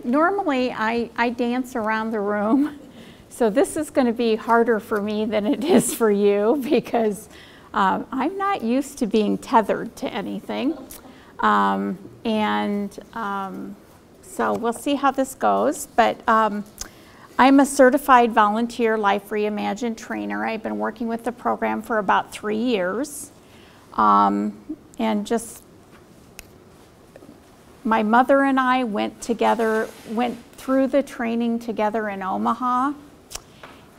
Normally I dance around the room, so this is going to be harder for me than it is for you because I'm not used to being tethered to anything. So we'll see how this goes, but I'm a certified volunteer Life Reimagined trainer. I've been working with the program for about 3 years. And just my mother and I went through the training together in Omaha.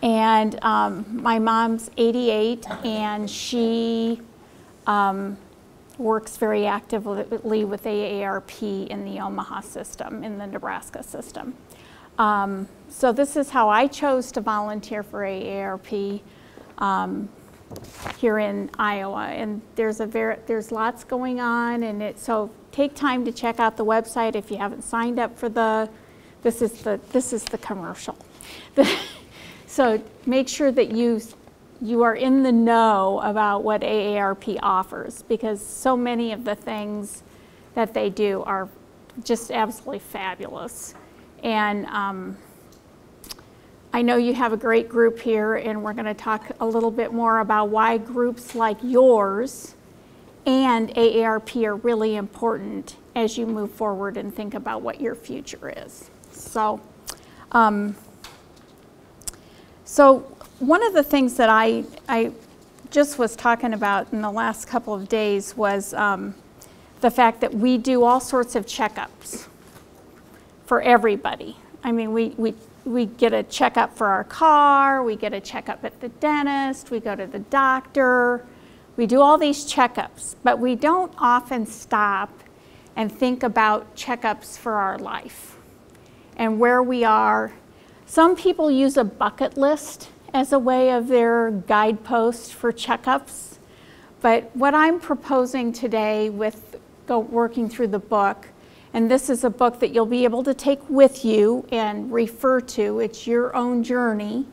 And my mom's 88 and she works very actively with AARP in the Omaha system, in the Nebraska system. So this is how I chose to volunteer for AARP here in Iowa. And there's lots going on, and so take time to check out the website if you haven't signed up for this is the commercial. So make sure that you are in the know about what AARP offers, because so many of the things that they do are just absolutely fabulous. And I know you have a great group here, and we're going to talk a little bit more about why groups like yours and AARP are really important as you move forward and think about what your future is. So, one of the things that I just was talking about in the last couple of days was the fact that we do all sorts of checkups for everybody. I mean, we get a checkup for our car, we get a checkup at the dentist, we go to the doctor, we do all these checkups, but we don't often stop and think about checkups for our life and where we are. Some people use a bucket list as a way of their guidepost for checkups, but what I'm proposing today with working through the book, and this is a book that you'll be able to take with you and refer to, it's your own journey,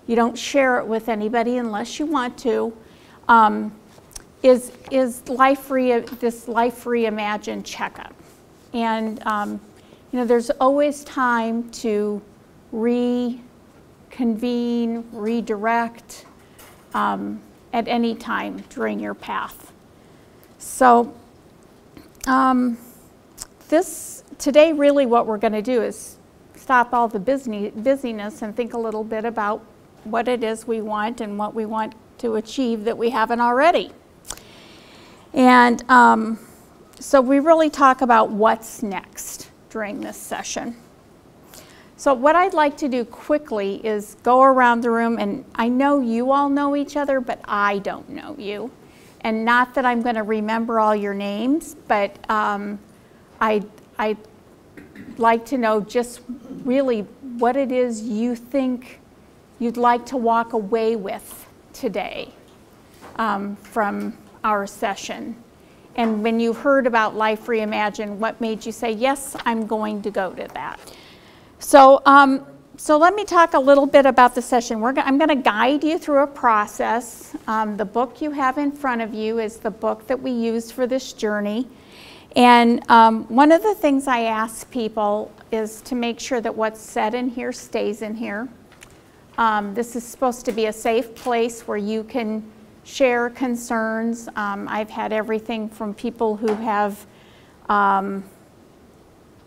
you don't share it with anybody unless you want to, is this Life Reimagined checkup. And you know, there's always time to reconvene, redirect at any time during your path. So today really what we're going to do is stop all the busyness and think a little bit about what it is we want and what we want to achieve that we haven't already. And so we really talk about what's next during this session. So what I'd like to do quickly is go around the room, and I know you all know each other, but I don't know you. And not that I'm going to remember all your names, but I'd like to know just really what it is you think you'd like to walk away with today from our session. And when you heard about Life Reimagined, what made you say, yes, I'm going to go to that? So, so let me talk a little bit about the session. I'm going to guide you through a process. The book you have in front of you is the book that we used for this journey. And one of the things I ask people is to make sure that what's said in here stays in here. This is supposed to be a safe place where you can share concerns. I've had everything from people who have,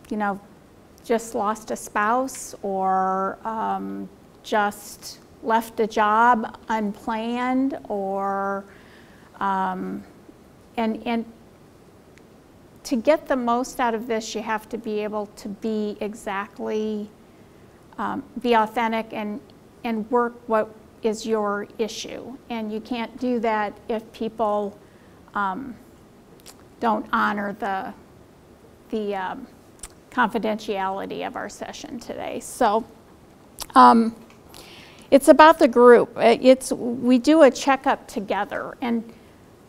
you know, just lost a spouse or just left a job unplanned, or and to get the most out of this, you have to be able to be exactly, be authentic and work what is your issue. And you can't do that if people don't honor the confidentiality of our session today. So it's about the group. We do a checkup together, and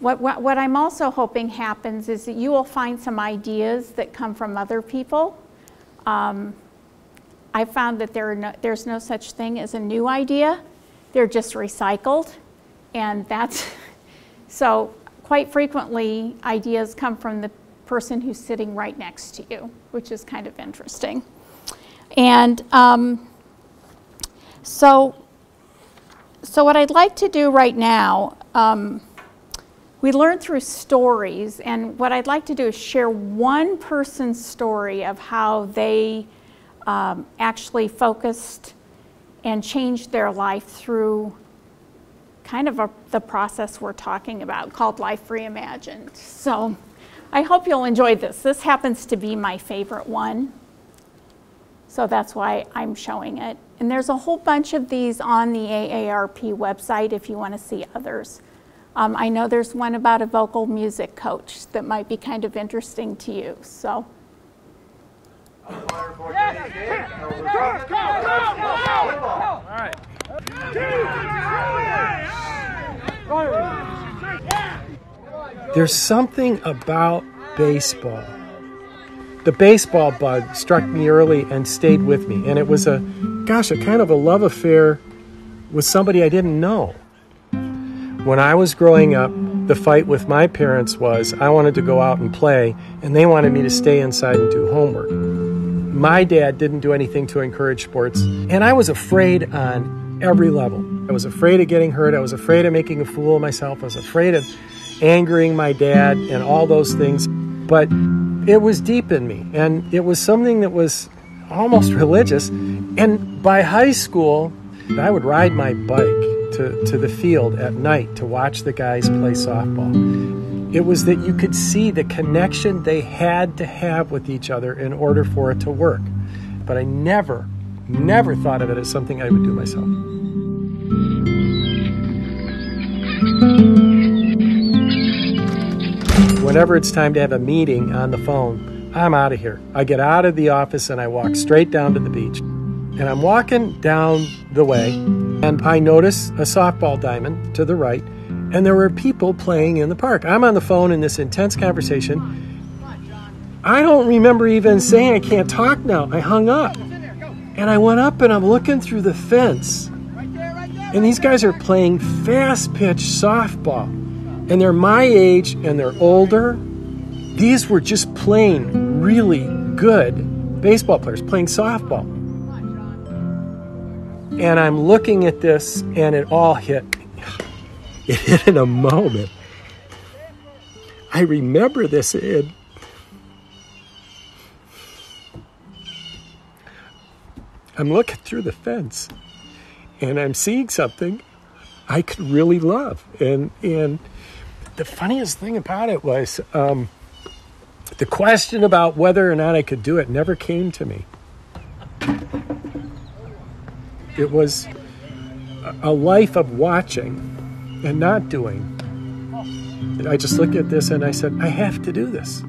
what I'm also hoping happens is that you will find some ideas that come from other people. I found that there's no such thing as a new idea. They're just recycled, and that's so quite frequently ideas come from the person who's sitting right next to you, which is kind of interesting. And so what I'd like to do right now, we learn through stories, and what I'd like to do is share one person's story of how they actually focused and changed their life through kind of the process we're talking about called Life Reimagined. So I hope you'll enjoy this. This happens to be my favorite one, so that's why I'm showing it. And there's a whole bunch of these on the AARP website if you want to see others. I know there's one about a vocal music coach that might be kind of interesting to you. So. There's something about baseball. The baseball bug struck me early and stayed with me. And it was a kind of a love affair with somebody I didn't know. When I was growing up, the fight with my parents was I wanted to go out and play, and they wanted me to stay inside and do homework. My dad didn't do anything to encourage sports, and I was afraid on every level. I was afraid of getting hurt. I was afraid of making a fool of myself. I was afraid of angering my dad and all those things. But it was deep in me, and it was something that was almost religious. And by high school, I would ride my bike to the field at night to watch the guys play softball. It was that you could see the connection they had to have with each other in order for it to work. But I never thought of it as something I would do myself. Whenever it's time to have a meeting on the phone, I'm out of here. I get out of the office and I walk straight down to the beach. And I'm walking down the way, and I notice a softball diamond to the right, and there were people playing in the park. I'm on the phone in this intense conversation. I don't remember even saying I can't talk now. I hung up. And I went up and I'm looking through the fence. And these guys are playing fast-pitch softball. And they're my age and they're older. These were just plain really good baseball players playing softball. And I'm looking at this, and it all hit. It hit in a moment. I remember this. I'm looking through the fence, and I'm seeing something I could really love. And the funniest thing about it was the question about whether or not I could do it never came to me. It was a life of watching and not doing. I just looked at this and I said, I have to do this. We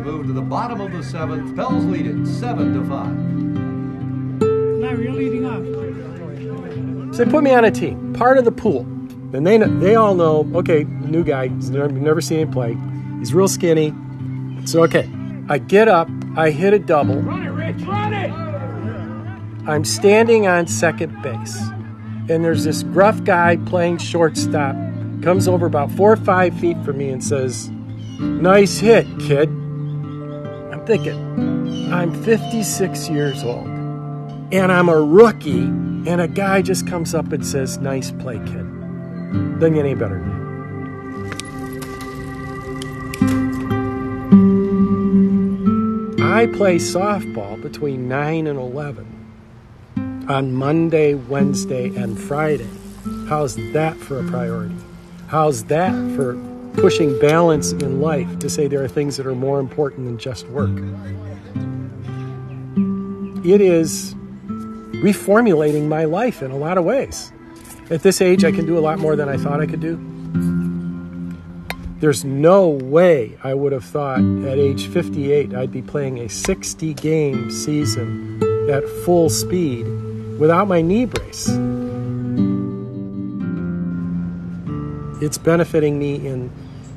move to the bottom of the seventh. Pels lead it 7-5. Larry, you're leading off. So they put me on a team, part of the pool. And they all know, okay, the new guy, he's never seen him play. He's real skinny. So, okay, I get up, I hit a double. Run it, Rich, run it! I'm standing on second base, and there's this gruff guy playing shortstop, comes over about 4 or 5 feet from me and says, nice hit, kid. I'm thinking, I'm 56 years old, and I'm a rookie, and a guy just comes up and says, nice play, kid. Doesn't get any better than that. I play softball between 9 and 11. On Monday, Wednesday, and Friday. How's that for a priority? How's that for pushing balance in life to say there are things that are more important than just work? It is reformulating my life in a lot of ways. At this age, I can do a lot more than I thought I could do. There's no way I would have thought at age 58 I'd be playing a 60-game season at full speed without my knee brace. It's benefiting me in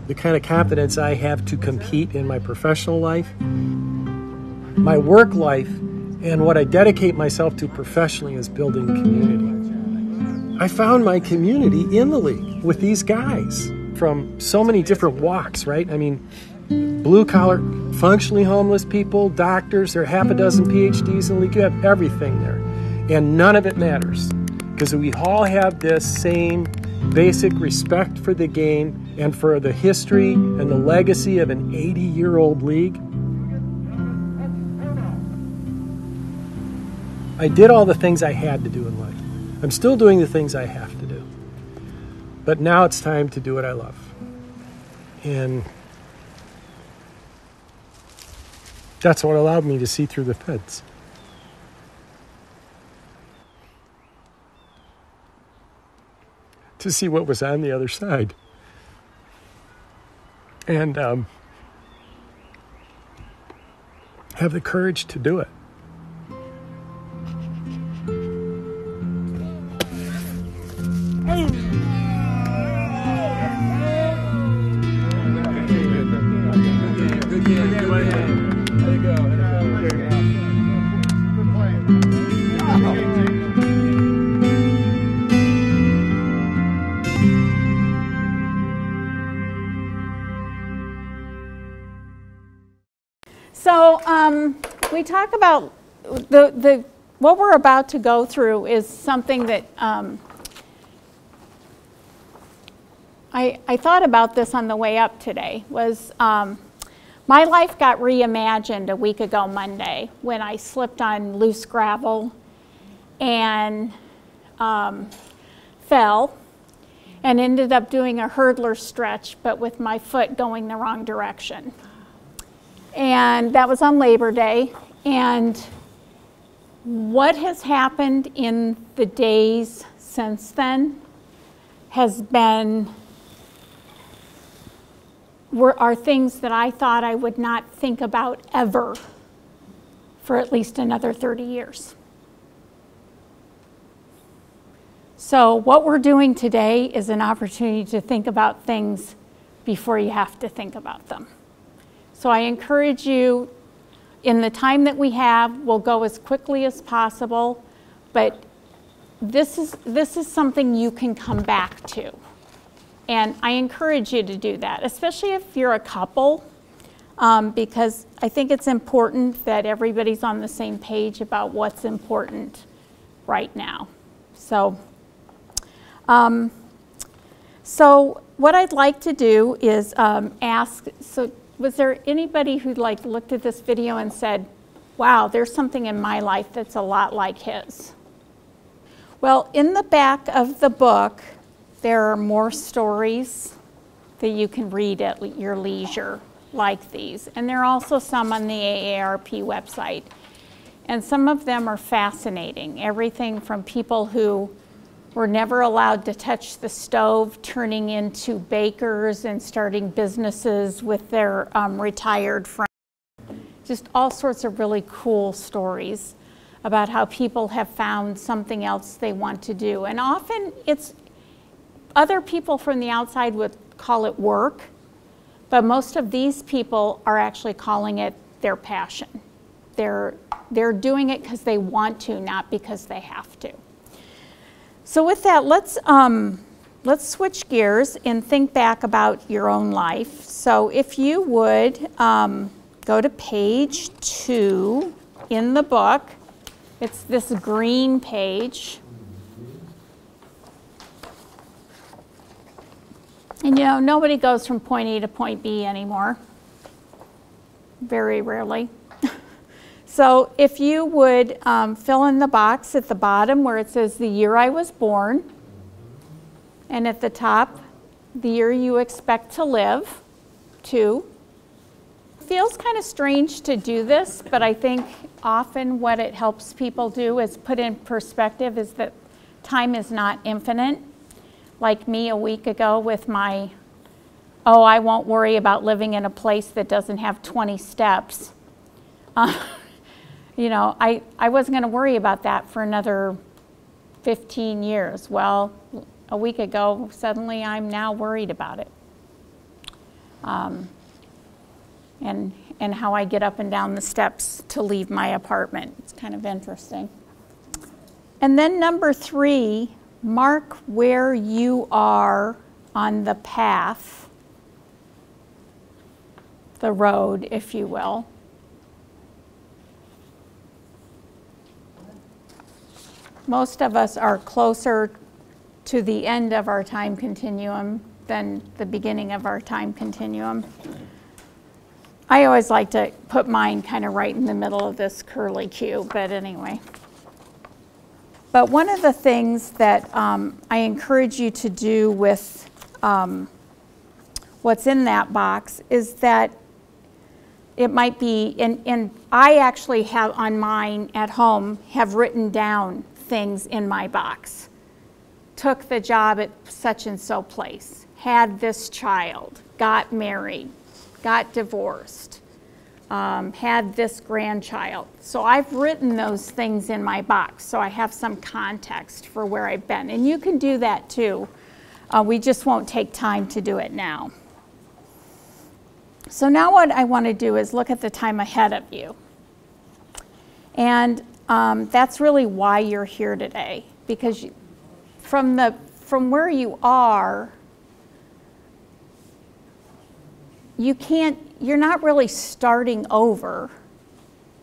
the kind of confidence I have to compete in my professional life, my work life, and what I dedicate myself to professionally is building community. I found my community in the league with these guys from so many different walks, right? I mean, blue-collar, functionally homeless people, doctors, there are half a dozen PhDs in the league. You have everything there. And none of it matters because we all have this same basic respect for the game and for the history and the legacy of an 80-year-old league. I did all the things I had to do in life. I'm still doing the things I have to do. But now it's time to do what I love. And that's what allowed me to see through the fence. To see what was on the other side. And have the courage to do it. So we talk about what we're about to go through is something that I thought about this on the way up today. Was my life got reimagined a week ago Monday when I slipped on loose gravel and fell and ended up doing a hurdler stretch, but with my foot going the wrong direction. And that was on Labor Day. And what has happened in the days since then has been, are things that I thought I would not think about ever for at least another 30 years. So what we're doing today is an opportunity to think about things before you have to think about them. So I encourage you, in the time that we have, we'll go as quickly as possible, but this is something you can come back to. And I encourage you to do that, especially if you're a couple, because I think it's important that everybody's on the same page about what's important right now. So what I'd like to do is ask, was there anybody who looked at this video and said, wow, there's something in my life that's a lot like his? Well, in the back of the book, there are more stories that you can read at your leisure like these. And there are also some on the AARP website. And some of them are fascinating. Everything from people who were never allowed to touch the stove, turning into bakers and starting businesses with their retired friends. Just all sorts of really cool stories about how people have found something else they want to do. And often it's other people from the outside would call it work, but most of these people are actually calling it their passion. They're doing it because they want to, not because they have to. So with that, let's switch gears and think back about your own life. So if you would go to page 2 in the book. It's this green page. And you know, nobody goes from point A to point B anymore. Very rarely. So if you would fill in the box at the bottom where it says the year I was born, and at the top, the year you expect to live, 2. It feels kind of strange to do this, but I think often what it helps people do is put in perspective is that time is not infinite. Like me a week ago with my, oh, I won't worry about living in a place that doesn't have 20 steps. You know, I wasn't going to worry about that for another 15 years. Well, a week ago, suddenly I'm now worried about it. And how I get up and down the steps to leave my apartment. It's kind of interesting. And then number 3, mark where you are on the path the road, if you will. Most of us are closer to the end of our time continuum than the beginning of our time continuum. I always like to put mine kind of right in the middle of this curly Q, but anyway. But one of the things that I encourage you to do with what's in that box is that it might be, and I actually have on mine at home, have written down things in my box. Took the job at such and so place, had this child, got married, got divorced, had this grandchild. So I've written those things in my box so I have some context for where I've been. And you can do that too. We just won't take time to do it now. So now what I want to do is look at the time ahead of you. And that's really why you're here today, because from where you are, you're not really starting over.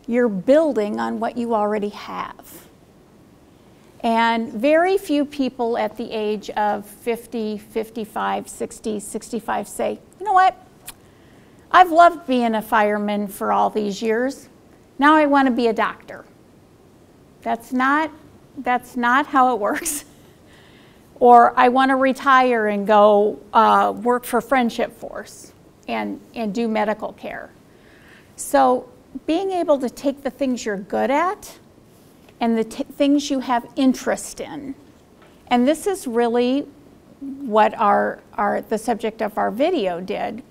You're building on what you already have. And very few people at the age of 50, 55, 60, 65 say, you know what? I've loved being a fireman for all these years. Now I want to be a doctor. That's not how it works. Or I want to retire and go work for Friendship Force and do medical care. So being able to take the things you're good at and the things you have interest in, and this is really what the subject of our video did,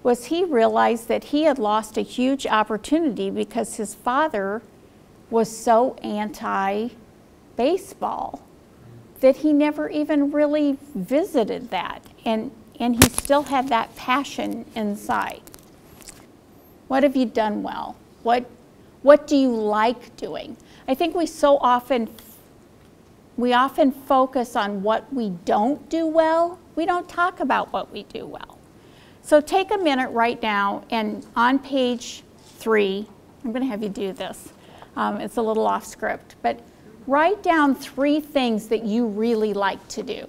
was he realized that he had lost a huge opportunity because his father was so anti-baseball that he never even really visited that. And he still had that passion inside. What have you done well? What do you like doing? I think we often focus on what we don't do well. We don't talk about what we do well. So take a minute right now, and on page 3, I'm going to have you do this. It's a little off script, but write down 3 things that you really like to do.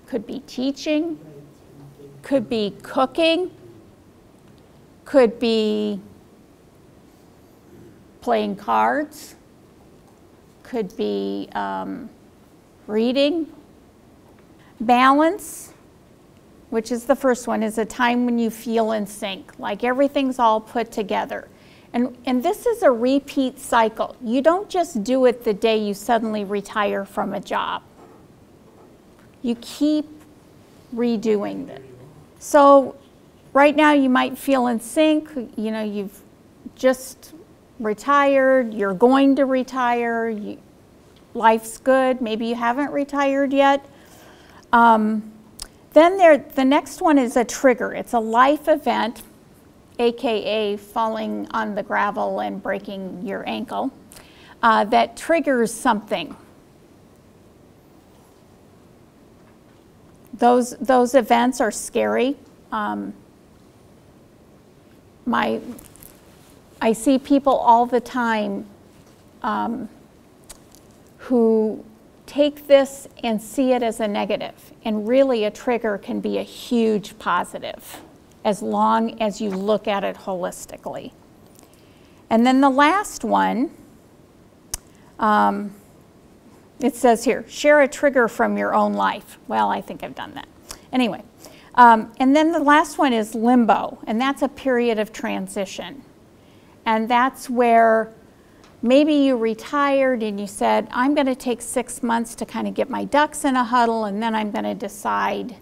Could be teaching, could be cooking, could be playing cards, could be reading. Balance, which is the first one, is a time when you feel in sync, like everything's all put together. And this is a repeat cycle. You don't just do it the day you suddenly retire from a job. You keep redoing it. So right now you might feel in sync. You know, you've just retired, you're going to retire, life's good, maybe you haven't retired yet. Then the next one is a trigger. It's a life event, AKA falling on the gravel and breaking your ankle, that triggers something. Those events are scary. I see people all the time who take this and see it as a negative, and really a trigger can be a huge positive as long as you look at it holistically. And then the last one, it says here, share a trigger from your own life. Well, I think I've done that. Anyway, and then the last one is limbo, and that's a period of transition. And that's where maybe you retired and you said, I'm going to take 6 months to kind of get my ducks in a huddle, and then I'm going to decide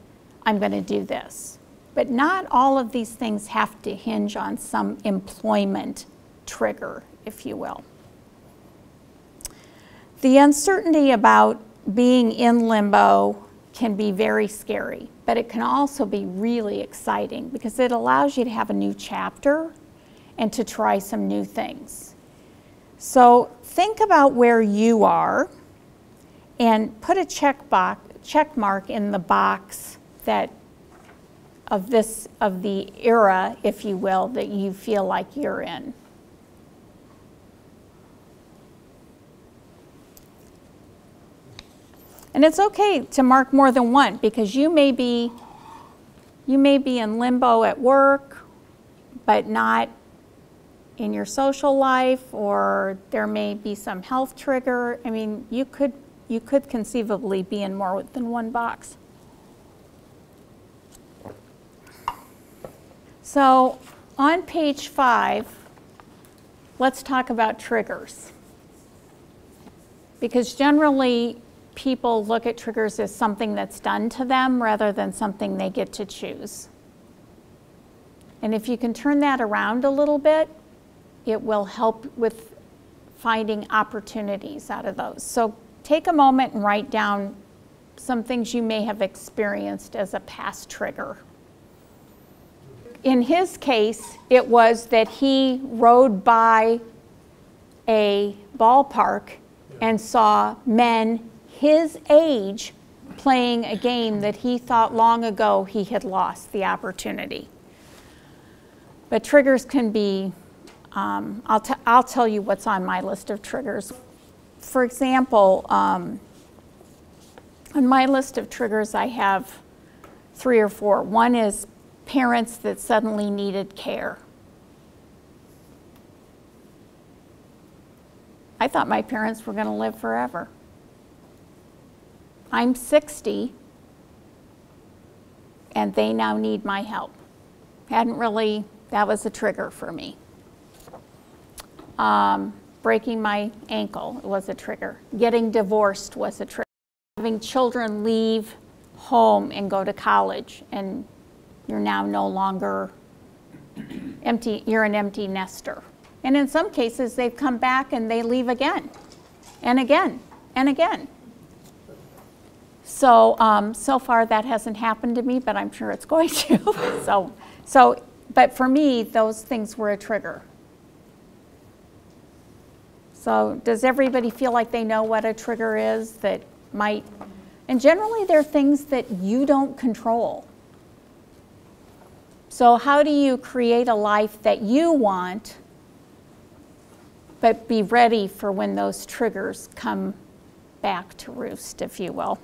I'm going to do this. But not all of these things have to hinge on some employment trigger, if you will. The uncertainty about being in limbo can be very scary, but it can also be really exciting because it allows you to have a new chapter and to try some new things. So think about where you are and put a check mark in the box of the era, if you will, that you feel like you're in. And it's okay to mark more than one, because you may be in limbo at work, but not in your social life, or there may be some health trigger. I mean, you could conceivably be in more than one box. So on page 5, let's talk about triggers. Because generally, people look at triggers as something that's done to them rather than something they get to choose. And if you can turn that around a little bit, it will help with finding opportunities out of those. So take a moment and write down some things you may have experienced as a past trigger. In his case, it was that he rode by a ballpark and saw men his age playing a game that he thought long ago he had lost the opportunity. But triggers can be, I'll tell you what's on my list of triggers. For example, on my list of triggers, I have 3 or 4. One is parents that suddenly needed care. I thought my parents were going to live forever. I'm 60, and they now need my help. That was a trigger for me. Breaking my ankle was a trigger. Getting divorced was a trigger. Having children leave home and go to college, and you're now no longer empty, you're an empty nester. And in some cases, they've come back and they leave again, and again, and again. So, so far that hasn't happened to me, but I'm sure it's going to. But for me, those things were a trigger. So does everybody feel like they know what a trigger is that might, and generally they're things that you don't control. So how do you create a life that you want, but be ready for when those triggers come back to roost, if you will?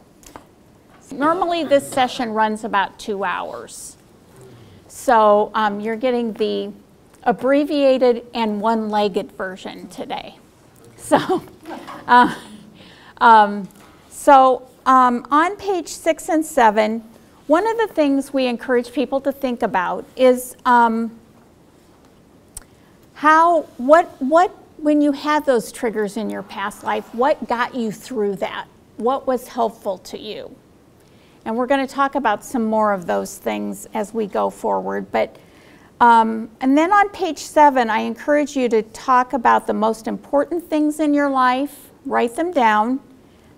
Normally this session runs about 2 hours. So you're getting the abbreviated and one-legged version today. So, on page 6 and 7, one of the things we encourage people to think about is when you had those triggers in your past life, what got you through that? What was helpful to you? And we're going to talk about some more of those things as we go forward. But, and then on page 7, I encourage you to talk about the most important things in your life, write them down,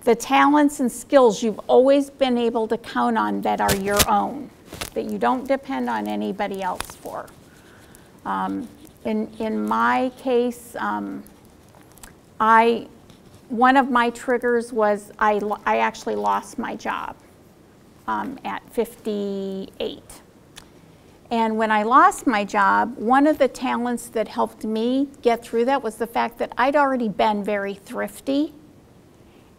the talents and skills you've always been able to count on that are your own, that you don't depend on anybody else for. In my case, one of my triggers was I actually lost my job. At 58. And when I lost my job, one of the talents that helped me get through that was the fact that I'd already been very thrifty,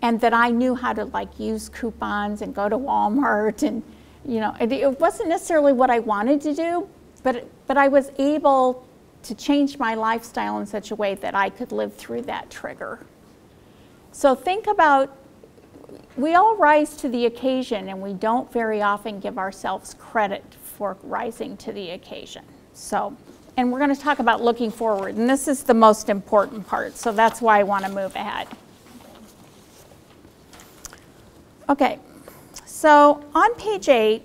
and that I knew how to use coupons and go to Walmart, and it wasn't necessarily what I wanted to do, but I was able to change my lifestyle in such a way that I could live through that trigger. So think about, we all rise to the occasion, and we don't very often give ourselves credit for rising to the occasion. So, and we're going to talk about looking forward, and this is the most important part, so that's why I want to move ahead. Okay, so on page 8,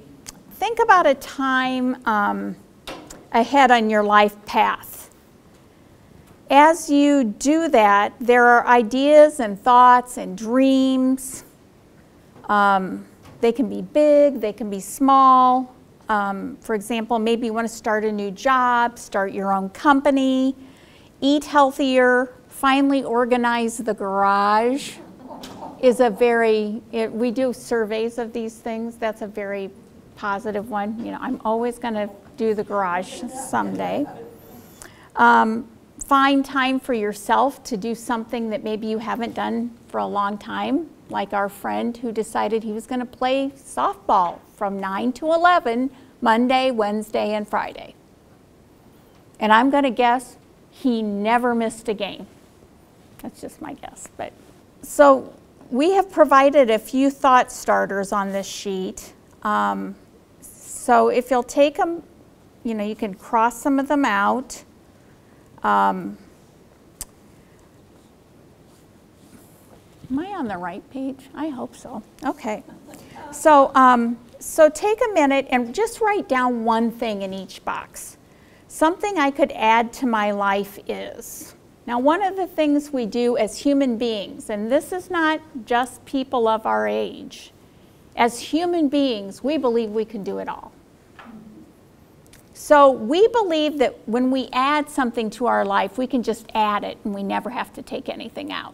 think about a time ahead on your life path. As you do that, there are ideas and thoughts and dreams. They can be big, they can be small. For example, maybe you want to start a new job, start your own company, eat healthier, finally organize the garage is a very, we do surveys of these things, that's a very positive one. You know, I'm always going to do the garage someday. Find time for yourself to do something that maybe you haven't done for a long time, like our friend who decided he was going to play softball from 9 to 11, Monday, Wednesday, and Friday. And I'm going to guess he never missed a game. That's just my guess. But so we have provided a few thought starters on this sheet. So if you'll take them, you know, you can cross some of them out. Am I on the right page? I hope so. Okay. So, so take a minute and just write down one thing in each box. Something I could add to my life is. Now, one of the things we do as human beings, and this is not just people of our age, as human beings, we believe we can do it all. So we believe that when we add something to our life, we can just add it and we never have to take anything out.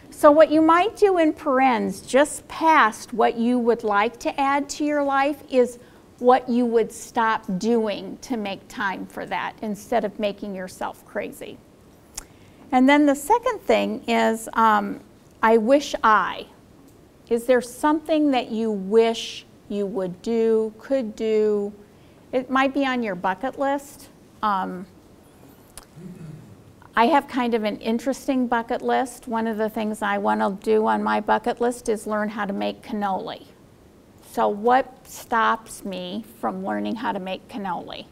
So what you might do in parens, just past what you would like to add to your life, is what you would stop doing to make time for that instead of making yourself crazy. And then the second thing is, I wish I. Is there something that you wish you would do, could do? It might be on your bucket list. I have kind of an interesting bucket list. One of the things I want to do on my bucket list is learn how to make cannoli. So what stops me from learning how to make cannoli?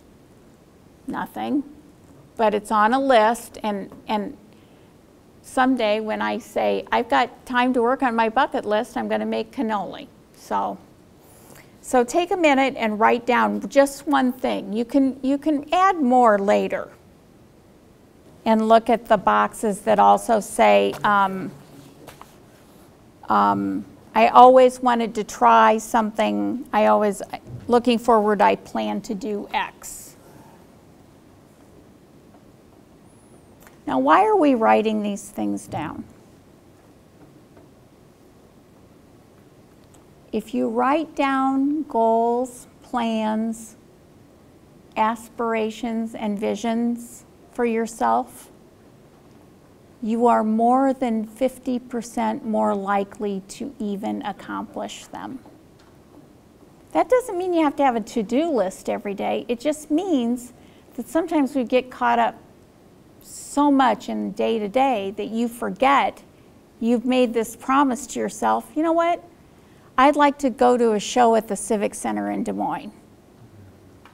Nothing. But it's on a list, and someday when I say, I've got time to work on my bucket list, I'm going to make cannoli. So take a minute and write down just one thing. You can add more later. And look at the boxes that also say, I always wanted to try something. Looking forward, I plan to do X. Now, why are we writing these things down? If you write down goals, plans, aspirations, and visions for yourself, you are more than 50% more likely to even accomplish them. That doesn't mean you have to have a to-do list every day. It just means that sometimes we get caught up so much in day-to-day that you forget you've made this promise to yourself. You know what? I'd like to go to a show at the Civic Center in Des Moines.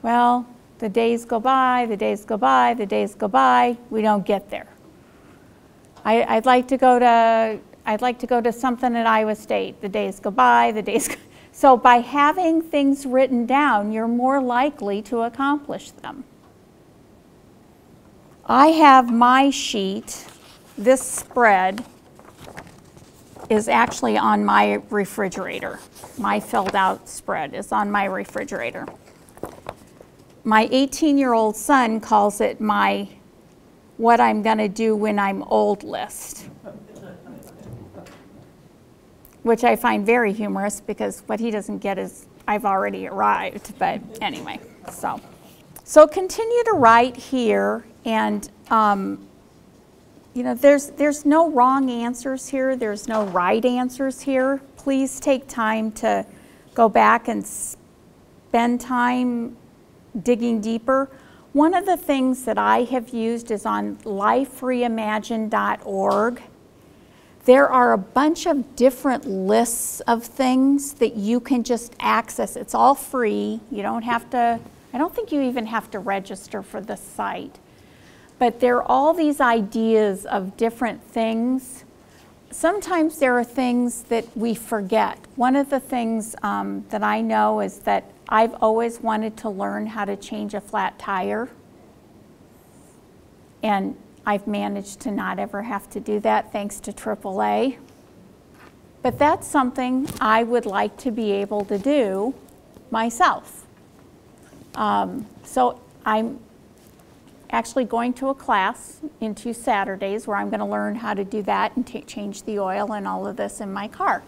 Well, the days go by, the days go by, the days go by, we don't get there. I'd like to go to something at Iowa State. The days go by, the days go. So by having things written down, you're more likely to accomplish them. I have my sheet, this spread is actually on my refrigerator. My filled out spread is on my refrigerator. My 18-year-old son calls it my what I'm going to do when I'm old list, which I find very humorous because what he doesn't get is I've already arrived. But anyway, so continue to write here, and you know, there's no wrong answers here. There's no right answers here. Please take time to go back and spend time digging deeper. One of the things that I have used is on lifereimagined.org. There are a bunch of different lists of things that you can just access. It's all free. You don't have to, I don't think you even have to register for the site. But there are all these ideas of different things. Sometimes there are things that we forget. One of the things that I know is that I've always wanted to learn how to change a flat tire. And I've managed to not ever have to do that thanks to AAA. But that's something I would like to be able to do myself. So I'm actually going to a class in 2 Saturdays where I'm going to learn how to do that and change the oil and all of this in my car.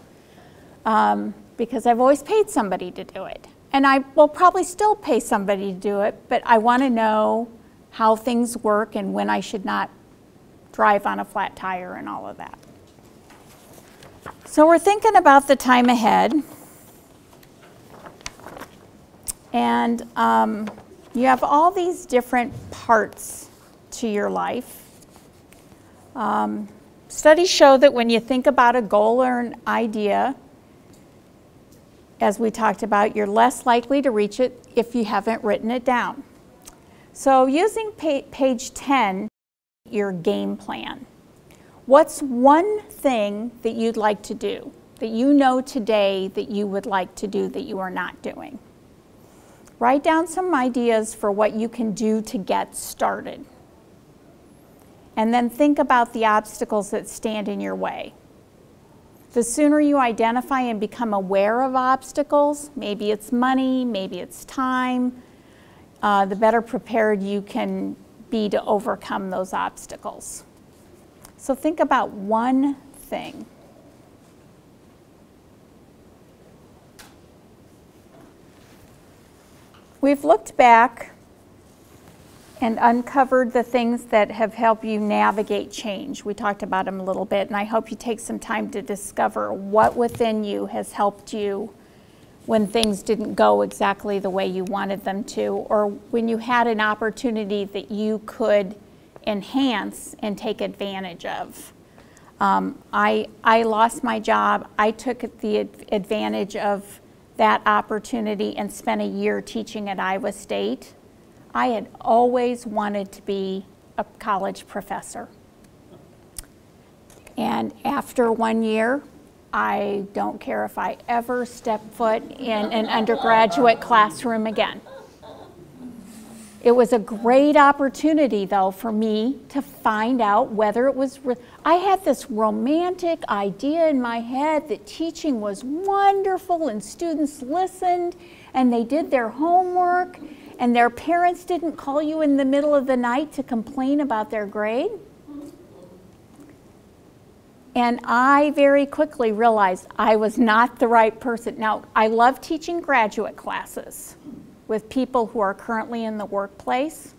Because I've always paid somebody to do it. And I will probably still pay somebody to do it, but I want to know how things work and when I should not drive on a flat tire and all of that. So we're thinking about the time ahead. And you have all these different parts to your life. Studies show that when you think about a goal or an idea, as we talked about, you're less likely to reach it if you haven't written it down. So using page 10, your game plan. What's one thing that you'd like to do, that you know today that you would like to do that you are not doing? Write down some ideas for what you can do to get started. And then think about the obstacles that stand in your way. The sooner you identify and become aware of obstacles, maybe it's money, maybe it's time, the better prepared you can be to overcome those obstacles. So think about one thing. We've looked back and uncovered the things that have helped you navigate change. We talked about them a little bit, and I hope you take some time to discover what within you has helped you when things didn't go exactly the way you wanted them to, or when you had an opportunity that you could enhance and take advantage of. I lost my job. I took the advantage of that opportunity and spent a year teaching at Iowa State. I had always wanted to be a college professor. And after 1 year, I don't care if I ever step foot in an undergraduate classroom again. It was a great opportunity, though, for me to find out whether it was, I had this romantic idea in my head that teaching was wonderful and students listened and they did their homework and their parents didn't call you in the middle of the night to complain about their grade. And I very quickly realized I was not the right person. Now, I love teaching graduate classes with people who are currently in the workplace.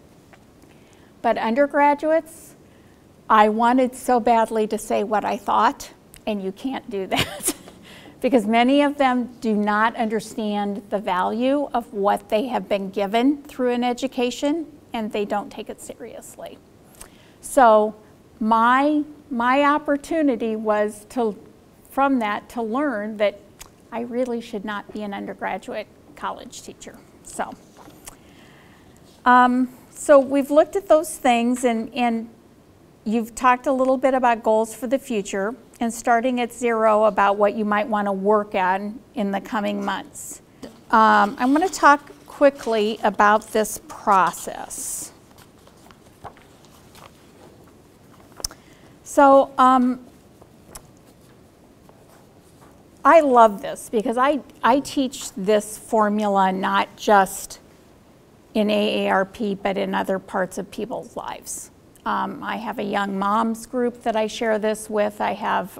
But undergraduates, I wanted so badly to say what I thought, and you can't do that. Because many of them do not understand the value of what they have been given through an education, and they don't take it seriously. So my opportunity was from that to learn that I really should not be an undergraduate college teacher. So we've looked at those things, and you've talked a little bit about goals for the future and starting at 0 about what you might want to work on in the coming months. I'm going to talk quickly about this process. So I love this because I teach this formula not just in AARP, but in other parts of people's lives. I have a young moms group that I share this with. I have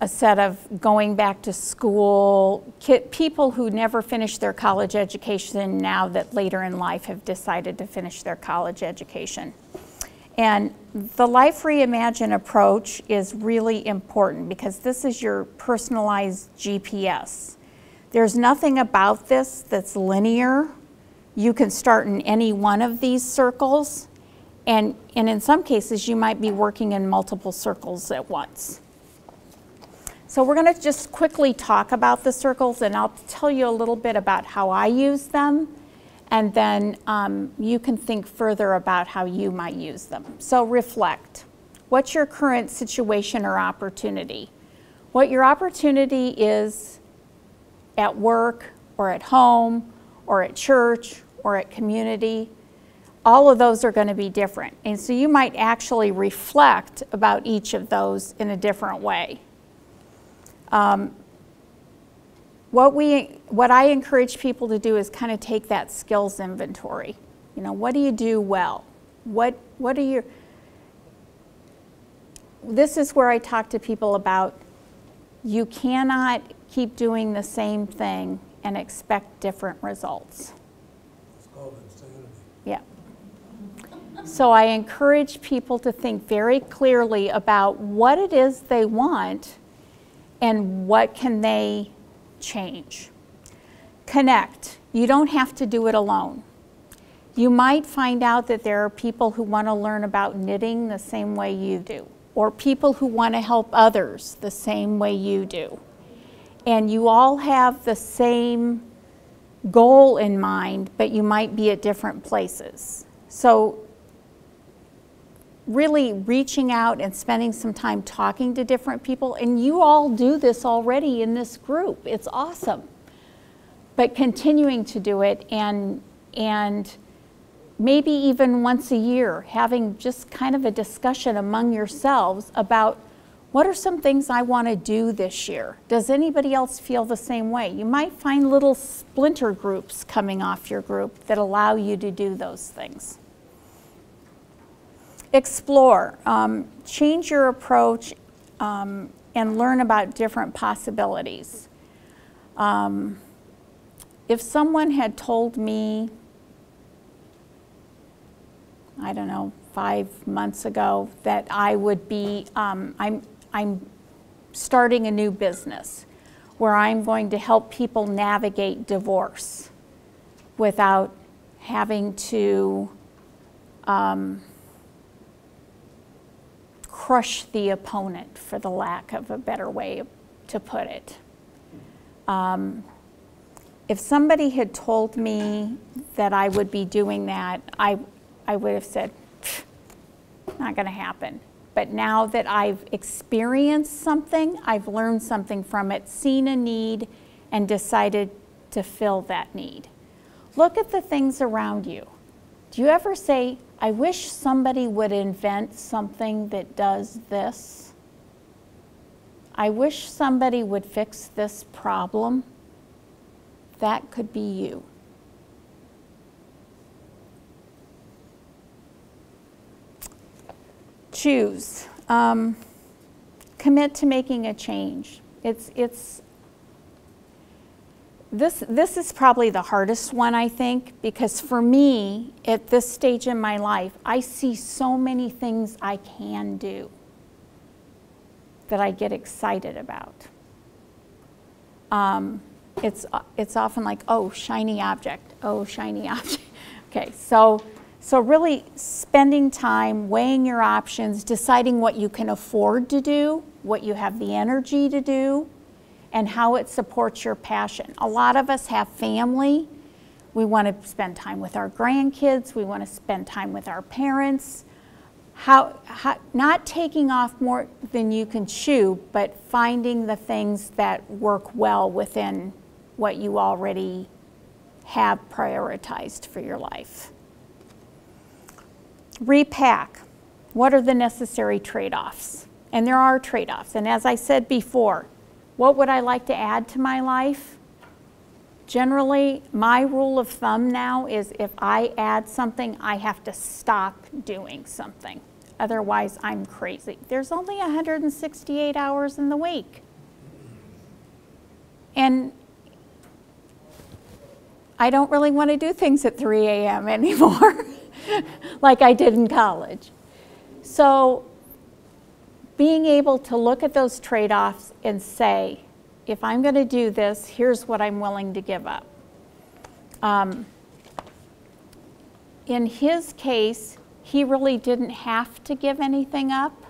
a set of going back to school, people who never finished their college education now that later in life have decided to finish their college education. And the Life Reimagined approach is really important because this is your personalized GPS. There's nothing about this that's linear. You can start in any one of these circles, and in some cases you might be working in multiple circles at once. So we're going to just quickly talk about the circles, and I'll tell you a little bit about how I use them, and then you can think further about how you might use them. So reflect. What's your current situation or opportunity? What your opportunity is at work or at home or at church or at community, all of those are going to be different. And so you might actually reflect about each of those in a different way. What I encourage people to do is kind of take that skills inventory. You know, what do you do well? What are your... This is where I talk to people about you cannot keep doing the same thing and expect different results. It's called insanity. Yeah. So I encourage people to think very clearly about what it is they want and what can they change. Connect. You don't have to do it alone. You might find out that there are people who want to learn about knitting the same way you do, or people who want to help others the same way you do. And you all have the same goal in mind, but you might be at different places. So really reaching out and spending some time talking to different people, and you all do this already in this group. It's awesome. But continuing to do it, and maybe even once a year, having just kind of a discussion among yourselves about what are some things I want to do this year? Does anybody else feel the same way? You might find little splinter groups coming off your group that allow you to do those things. Explore, change your approach, and learn about different possibilities. If someone had told me, I don't know, 5 months ago that I would be, I'm starting a new business where I'm going to help people navigate divorce without having to crush the opponent, for the lack of a better way to put it. If somebody had told me that I would be doing that, I would have said, not going to happen. But now that I've experienced something, I've learned something from it, seen a need, and decided to fill that need. Look at the things around you. Do you ever say, I wish somebody would invent something that does this? I wish somebody would fix this problem. That could be you. Choose. Commit to making a change. This is probably the hardest one, I think, because for me, at this stage in my life, I see so many things I can do that I get excited about. It's often like, oh, shiny object, oh, shiny object. Okay, so really spending time, weighing your options, deciding what you can afford to do, what you have the energy to do, and how it supports your passion. A lot of us have family. We want to spend time with our grandkids. We want to spend time with our parents. Not taking off more than you can chew, but finding the things that work well within what you already have prioritized for your life. Repack. What are the necessary trade-offs? And there are trade-offs. And as I said before, what would I like to add to my life? Generally, my rule of thumb now is if I add something, I have to stop doing something. Otherwise, I'm crazy. There's only 168 hours in the week. And I don't really want to do things at 3 a.m. anymore like I did in college. So being able to look at those trade-offs and say, if I'm going to do this, here's what I'm willing to give up. In his case, he really didn't have to give anything up.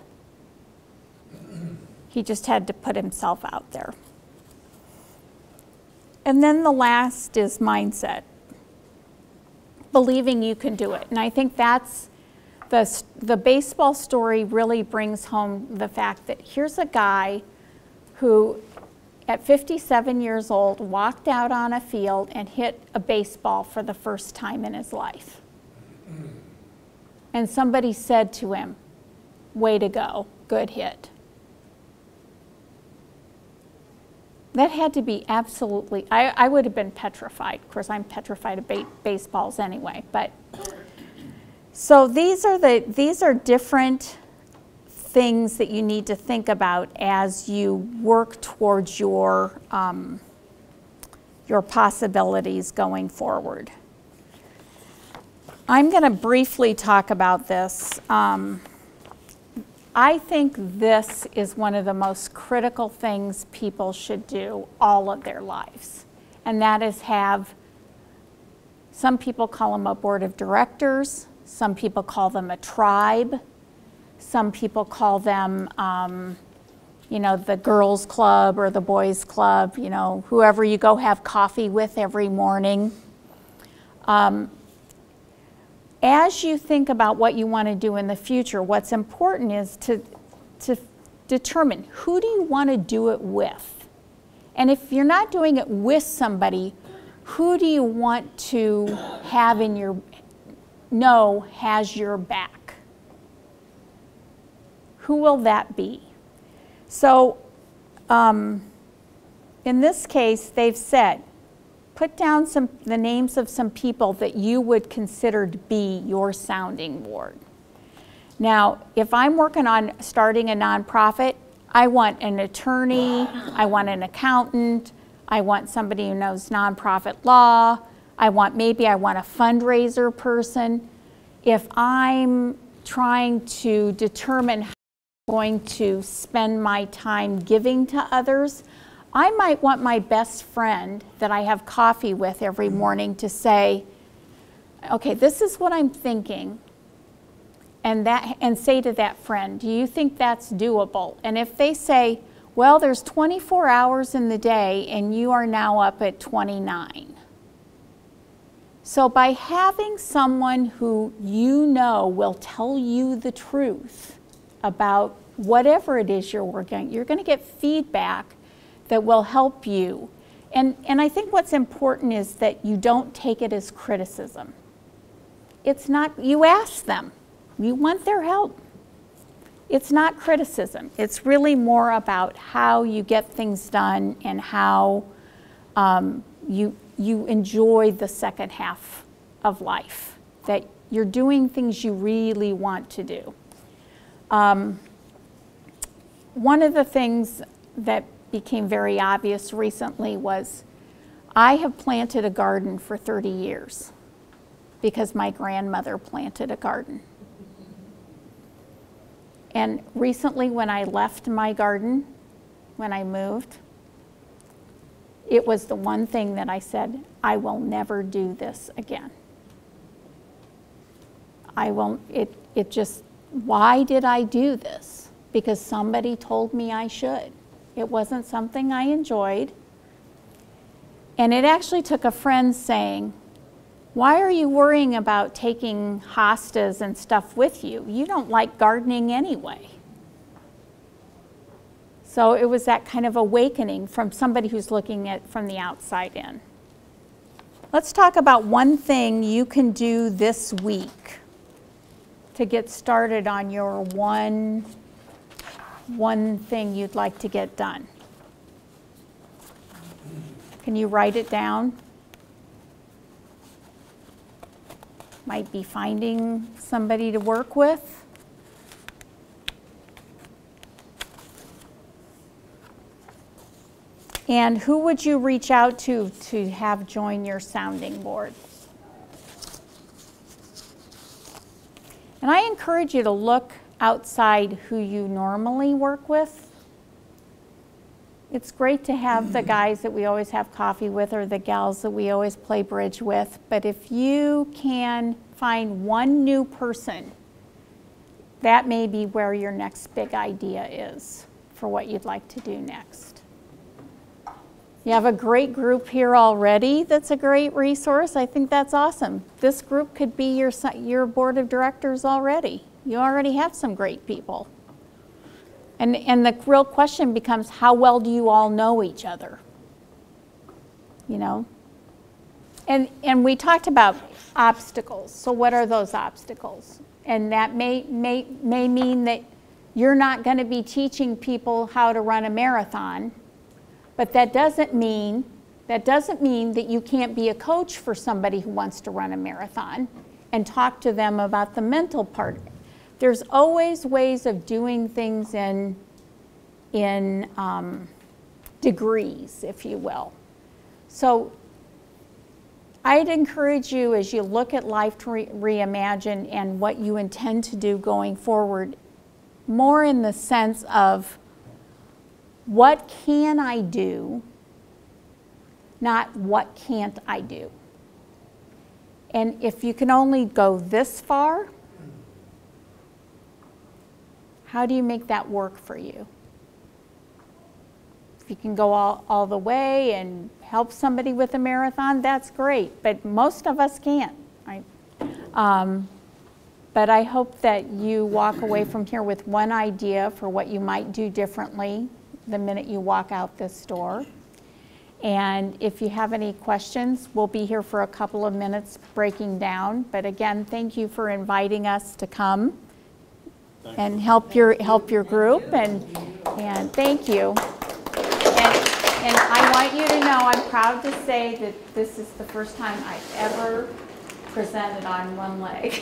He just had to put himself out there. And then the last is mindset. Believing you can do it. And I think that's the baseball story really brings home the fact that here's a guy who at 57 years old walked out on a field and hit a baseball for the first time in his life. And somebody said to him, way to go, good hit. That had to be absolutely, I would have been petrified. Of course, I'm petrified of baseballs anyway. But so these are different things that you need to think about as you work towards your your possibilities going forward. I'm going to briefly talk about this. I think this is one of the most critical things people should do all of their lives, and that is have, some people call them a board of directors, some people call them a tribe, some people call them, you know, the girls' club or the boys' club, you know, whoever you go have coffee with every morning. As you think about what you want to do in the future, what's important is to determine who do you want to do it with. And if you're not doing it with somebody, who do you want to have in your, know has your back? Who will that be? So in this case, they've said, put down the names of some people that you would consider to be your sounding board. Now, if I'm working on starting a nonprofit, I want an attorney, I want an accountant, I want somebody who knows nonprofit law, maybe I want a fundraiser person. If I'm trying to determine how I'm going to spend my time giving to others, I might want my best friend that I have coffee with every morning to say, okay, this is what I'm thinking, and say to that friend, do you think that's doable? And if they say, well, there's 24 hours in the day and you are now up at 29. So by having someone who you know will tell you the truth about whatever it is you're working on, you're going to get feedback that will help you. And I think what's important is that you don't take it as criticism. It's not, you ask them, you want their help. It's not criticism. It's really more about how you get things done and how you enjoy the second half of life, that you're doing things you really want to do. One of the things that became very obvious recently was I have planted a garden for 30 years because my grandmother planted a garden. And recently when I left my garden, when I moved, it was the one thing that I said, I will never do this again. It just, why did I do this? Because somebody told me I should. It wasn't something I enjoyed. And it actually took a friend saying, why are you worrying about taking hostas and stuff with you? You don't like gardening anyway. So it was that kind of awakening from somebody who's looking at from the outside in. Let's talk about one thing you can do this week to get started on your one thing you'd like to get done. Can you write it down? Might be finding somebody to work with. And who would you reach out to have join your sounding board? And I encourage you to look outside who you normally work with. It's great to have the guys that we always have coffee with or the gals that we always play bridge with, but if you can find one new person, that may be where your next big idea is for what you'd like to do next. You have a great group here already that's a great resource. I think that's awesome. This group could be your board of directors already. You already have some great people. And the real question becomes, how well do you all know each other? You know? And we talked about obstacles. So what are those obstacles? And that may mean that you're not going to be teaching people how to run a marathon, but that doesn't mean that you can't be a coach for somebody who wants to run a marathon and talk to them about the mental part. There's always ways of doing things in degrees, if you will. So I'd encourage you, as you look at Life to Reimagine and what you intend to do going forward, more in the sense of what can I do, not what can't I do. And if you can only go this far, how do you make that work for you? If you can go all the way and help somebody with a marathon, that's great, but most of us can't, right? But I hope that you walk away from here with one idea for what you might do differently the minute you walk out this door. And if you have any questions, we'll be here for a couple of minutes breaking down. But again, thank you for inviting us to come and help your group, and thank you. And I want you to know, I'm proud to say that this is the first time I've ever presented on one leg.